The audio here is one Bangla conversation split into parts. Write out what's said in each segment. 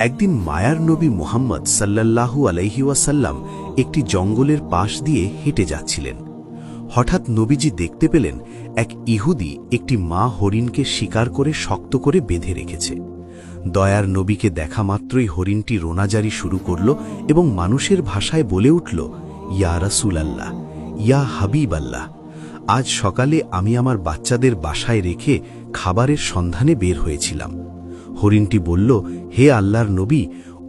একদিন মায়ার নবী মুহাম্মদ সাল্লাল্লাহু আলাইহি ওয়াসাল্লাম একটি জঙ্গলের পাশ দিয়ে হেঁটে যাচ্ছিলেন। হঠাৎ নবীজি দেখতে পেলেন এক ইহুদি একটি মা হরিণকে শিকার করে শক্ত করে বেঁধে রেখেছে। দয়ার নবীকে দেখা মাত্রই হরিণটি রোনাজারি শুরু করল এবং মানুষের ভাষায় বলে উঠল, ইয়া রাসূলাল্লাহ, ইয়া হাবিব আল্লাহ, আজ সকালে আমি আমার বাচ্চাদের বাসায় রেখে খাবারের সন্ধানে বের হয়েছিলাম। হরিণটি বলল, হে আল্লাহর নবী,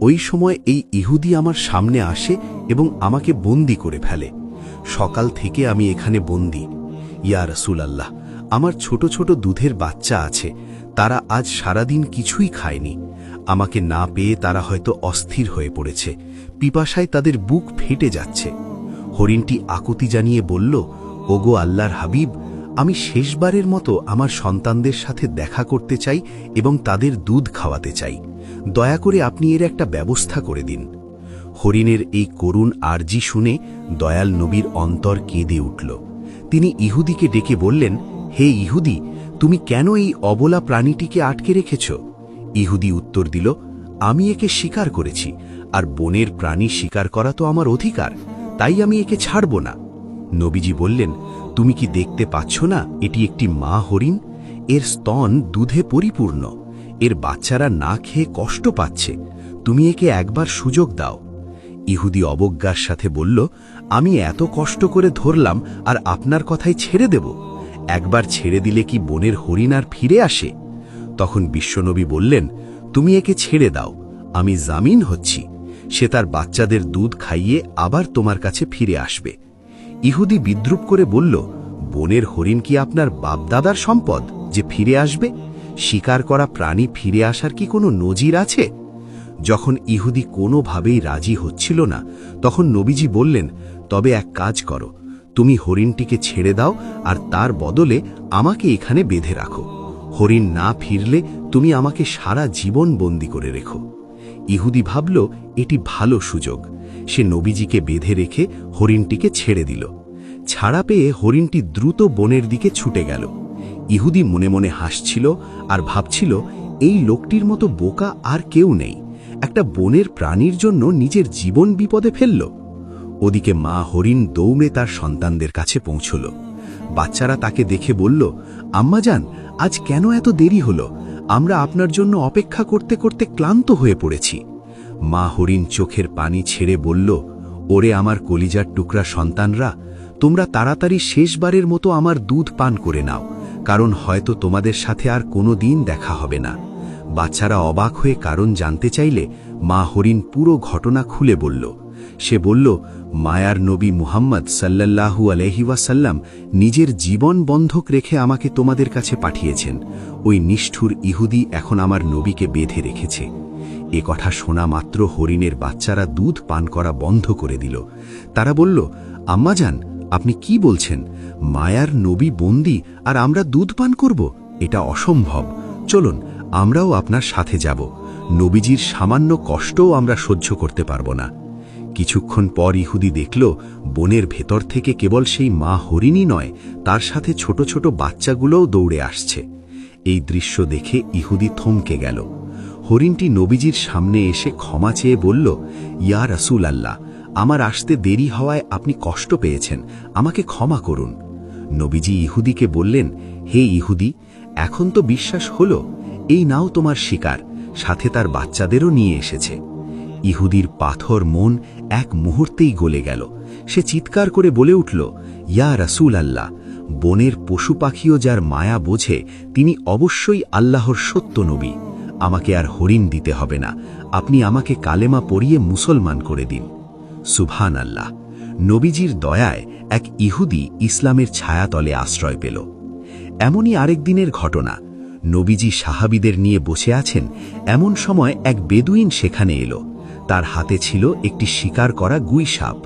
ওই সময় এই ইহুদি আমার সামনে আসে এবং আমাকে বন্দী করে ফেলে। সকাল থেকে আমি এখানে বন্দী। ইয়া রাসূলাল্লাহ, আমার ছোট ছোট দুধের বাচ্চা আছে, তারা আজ সারাদিন কিছুই খায়নি। আমাকে না পেয়ে তারা হয়তো অস্থির হয়ে পড়েছে, পিপাসায় তাদের বুক ফেটে যাচ্ছে। হরিণটি আকুতি জানিয়ে বলল, ওগো আল্লাহর হাবিব, আমি শেষবারের মতো আমার সন্তানদের সাথে দেখা করতে চাই এবং তাদের দুধ খাওয়াতে চাই। দয়া করে আপনি এর একটা ব্যবস্থা করে দিন। হরিণের এই করুণ আর্জি শুনে দয়াল নবীর অন্তর কেঁদে উঠল। তিনি ইহুদিকে ডেকে বললেন, হে ইহুদি, তুমি কেন এই অবলা প্রাণীটিকে আটকে রেখেছ? ইহুদি উত্তর দিল, আমি একে শিকার করেছি, আর বনের প্রাণী শিকার করা তো আমার অধিকার, তাই আমি একে ছাড়ব না। নবীজি বললেন, তুমি কি দেখতে পাচ্ছ না এটি একটি মা হরিণ? এর স্তন দুধে পরিপূর্ণ, এর বাচ্চারা না খেয়ে কষ্ট পাচ্ছে, তুমি একে একবার সুযোগ দাও। ইহুদি অবজ্ঞার সাথে বলল, আমি এত কষ্ট করে ধরলাম আর আপনার কথাই ছেড়ে দেব? একবার ছেড়ে দিলে কি বনের হরিণ আর ফিরে আসে? তখন বিশ্বনবী বললেন, তুমি একে ছেড়ে দাও, আমি জামিন হচ্ছি, সে তার বাচ্চাদের দুধ খাইয়ে আবার তোমার কাছে ফিরে আসবে। ইহুদি বিদ্রুপ করে বলল, বনের হরিণ কি আপনার বাপদাদার সম্পদ যে ফিরে আসবে? শিকার করা প্রাণী ফিরে আসার কি কোনো নজির আছে? যখন ইহুদি কোনোভাবেই রাজি হচ্ছিল না, তখন নবীজি বললেন, তবে এক কাজ করো, তুমি হরিণটিকে ছেড়ে দাও আর তার বদলে আমাকে এখানে বেঁধে রাখো। হরিণ না ফিরলে তুমি আমাকে সারা জীবন বন্দী করে রেখো। ইহুদি ভাবল এটি ভালো সুযোগ। সে নবীজিকে বেঁধে রেখে হরিণটিকে ছেড়ে দিল। ছাড়া পেয়ে হরিণটি দ্রুত বনের দিকে ছুটে গেল। ইহুদি মনে মনে হাসছিল আর ভাবছিল, এই লোকটির মতো বোকা আর কেউ নেই, একটা বনের প্রাণীর জন্য নিজের জীবন বিপদে ফেলল। ওদিকে মা হরিণ দৌড়ে তার সন্তানদের কাছে পৌঁছল। বাচ্চারা তাকে দেখে বলল, আম্মাজান, আজ কেন এত দেরি হলো? আমরা আপনার জন্য অপেক্ষা করতে করতে ক্লান্ত হয়ে পড়েছি। মা হরিণ চোখের পানি ছেড়ে বলল, ওরে আমার কলিজার টুকরা সন্তানরা, তোমরা তাড়াতাড়ি শেষবারের মতো আমার দুধ পান করে নাও, কারণ হয়তো তোমাদের সাথে আর কোনো দিন দেখা হবে না। বাচ্চারা অবাক হয়ে কারণ জানতে চাইলে মা হরিণ পুরো ঘটনা খুলে বলল। সে বলল, মায়ার নবী মুহাম্মদ সাল্লাল্লাহু আলাইহি ওয়াসাল্লাম নিজের জীবন বন্ধক রেখে আমাকে তোমাদের কাছে পাঠিয়েছেন। ওই নিষ্ঠুর ইহুদি এখন আমার নবীকে বেঁধে রেখেছে। এ কথা শোনা মাত্র হরিণের বাচ্চারা দুধ পান করা বন্ধ করে দিল। তারা বলল, আম্মাজান, আপনি কি বলছেন? মায়ার নবী বন্দী আর আমরা দুধ পান করব? এটা অসম্ভব। চলুন, আমরাও আপনার সাথে যাব। নবীজির সামান্য কষ্টও আমরা সহ্য করতে পারব না। কিছুক্ষণ পর ইহুদি দেখল, বনের ভেতর থেকে কেবল সেই মা হরিণই নয়, তার সাথে ছোট ছোট বাচ্চাগুলোও দৌড়ে আসছে। এই দৃশ্য দেখে ইহুদি থমকে গেল। হরিণটি নবীজির সামনে এসে ক্ষমা চেয়ে বলল, ইয়া রাসূলাল্লাহ, আমার আসতে দেরি হওয়ায় আপনি কষ্ট পেয়েছেন, আমাকে ক্ষমা করুন। নবীজি ইহুদিকে বললেন, হে ইহুদি, এখন তো বিশ্বাস হলো, এই নাও তোমার শিকার, সাথে তার বাচ্চাদেরও নিয়ে এসেছে। ইহুদির পাথর মন এক মুহূর্তেই গলে গেল। সে চিৎকার করে বলে উঠল, ইয়া রাসূলাল্লাহ, বনের পশু পাখিও যার মায়া বোঝে, তিনি অবশ্যই আল্লাহর সত্য নবী। আমাকে আর হরিণ দিতে হবে না, আপনি আমাকে কালেমা পড়িয়ে মুসলমান করে দিন। সুবহানাল্লাহ। নবীজির দয়ায় এক ইহুদি ইসলামের ছায়াতলে আশ্রয় পেল। এমনই আরেক দিনের ঘটনা। নবীজি সাহাবীদের নিয়ে বসে আছেন, এমন সময় এক বেদুইন সেখানে এলো। তার হাতে ছিল একটি শিকার করা গুই সাপ।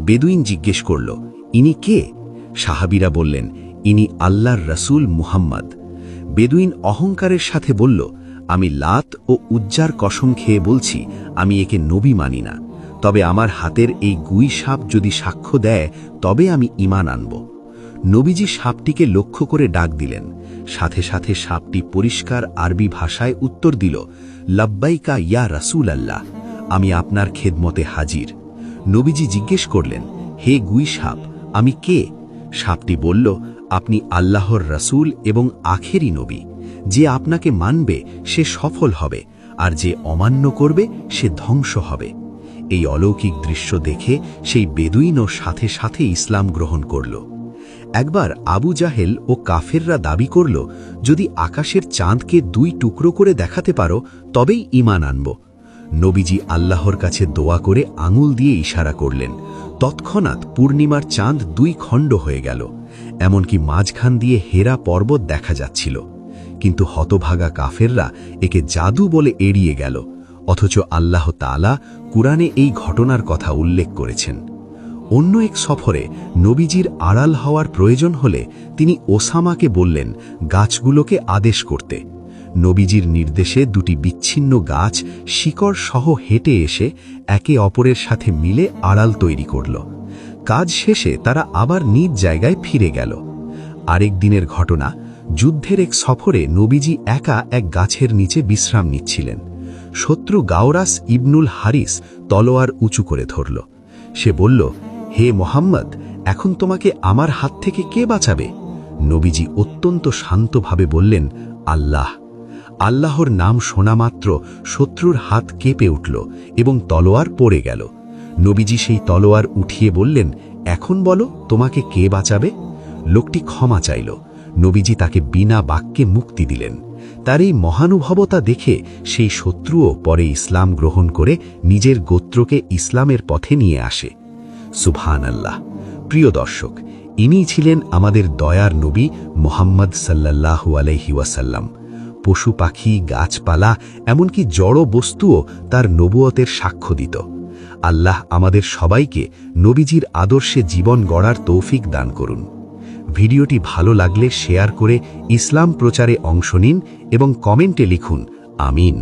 বেদুইন জিজ্ঞেস করল, ইনি কে? সাহাবীরা বললেন, ইনি আল্লাহর রাসূল মুহাম্মদ। বেদুইন অহংকারের সাথে বলল, আমি লাত ও উজ্জার কসম খেয়ে বলছি, আমি একে নবী মানি না, তবে আমার হাতের এই গুই সাপ যদি সাক্ষ্য দেয় তবে আমি ঈমান আনব। নবীজি সাপটিকে লক্ষ্য করে ডাক দিলেন। সাথে সাথে সাপটি পরিষ্কার আরবি ভাষায় উত্তর দিল, লাব্বাইকা ইয়া রাসূল আল্লাহ, আমি আপনার খেদমতে হাজির। নবীজি জিজ্ঞেস করলেন, হে গুই সাপ, আমি কে? সাপটি বলল, আপনি আল্লাহর রাসূল এবং আখেরি নবী। যে আপনাকে মানবে সে সফল হবে, আর যে অমান্য করবে সে ধ্বংস হবে। এই অলৌকিক দৃশ্য দেখে সেই বেদুইনও সাথে সাথে ইসলাম গ্রহণ করল। একবার আবু জাহেল ও কাফেররা দাবি করল, যদি আকাশের চাঁদকে 2 টুকরো করে দেখাতে পারো তবেই ঈমান আনব। নবীজি আল্লাহর কাছে দোয়া করে আঙুল দিয়ে ইশারা করলেন। তৎক্ষণাৎ পূর্ণিমার চাঁদ 2 খণ্ড হয়ে গেল, এমনকি মাঝখান দিয়ে হেরা পর্বত দেখা যাচ্ছিল। কিন্তু হতভাগা কাফেররা একে জাদু বলে এড়িয়ে গেল, অথচ আল্লাহ তাআলা কুরআনে এই ঘটনার কথা উল্লেখ করেছেন। অন্য এক সফরে নবীজির আড়াল হওয়ার প্রয়োজন হলে তিনি ওসামাকে বললেন গাছগুলোকে আদেশ করতে। নবীজির নির্দেশে 2টি বিচ্ছিন্ন গাছ শিকড় সহ হেঁটে এসে একে অপরের সাথে মিলে আড়াল তৈরি করল। কাজ শেষে তারা আবার নিজ জায়গায় ফিরে গেল। আরেক দিনের ঘটনা, যুদ্ধের এক সফরে নবীজি একা এক গাছের নিচে বিশ্রাম নিচ্ছিলেন। শত্রু গাওরাস ইবনুল হারিস তলোয়ার উঁচু করে ধরল। সে বলল, হে মোহাম্মদ, এখন তোমাকে আমার হাত থেকে কে বাঁচাবে? নবীজি অত্যন্ত শান্তভাবে বললেন, আল্লাহ। আল্লাহর নাম শোনা মাত্র শত্রুর হাত কেঁপে উঠল এবং তলোয়ার পড়ে গেল। নবীজি সেই তলোয়ার উঠিয়ে বললেন, এখন বলো তোমাকে কে বাঁচাবে? লোকটি ক্ষমা চাইল। নবীজি তাকে বিনা বাক্যে মুক্তি দিলেন। তার এই মহানুভবতা দেখে সেই শত্রুও পরে ইসলাম গ্রহণ করে নিজের গোত্রকে ইসলামের পথে নিয়ে আসে। সুবহানাল্লাহ। প্রিয় দর্শক, ইনিই ছিলেন আমাদের দয়ার নবী মুহাম্মদ সাল্লাল্লাহু আলাইহি ওয়াসাল্লাম। পশু পাখি, গাছপালা, এমনকি জড় বস্তুও তার নবুয়তের সাক্ষ্য দিত। আল্লাহ আমাদের সবাইকে নবীজির আদর্শে জীবন গড়ার তৌফিক দান করুন। ভিডিওটি ভালো লাগলে শেয়ার করে ইসলাম প্রচারে অংশ নিন এবং কমেন্টে লিখুন আমিন।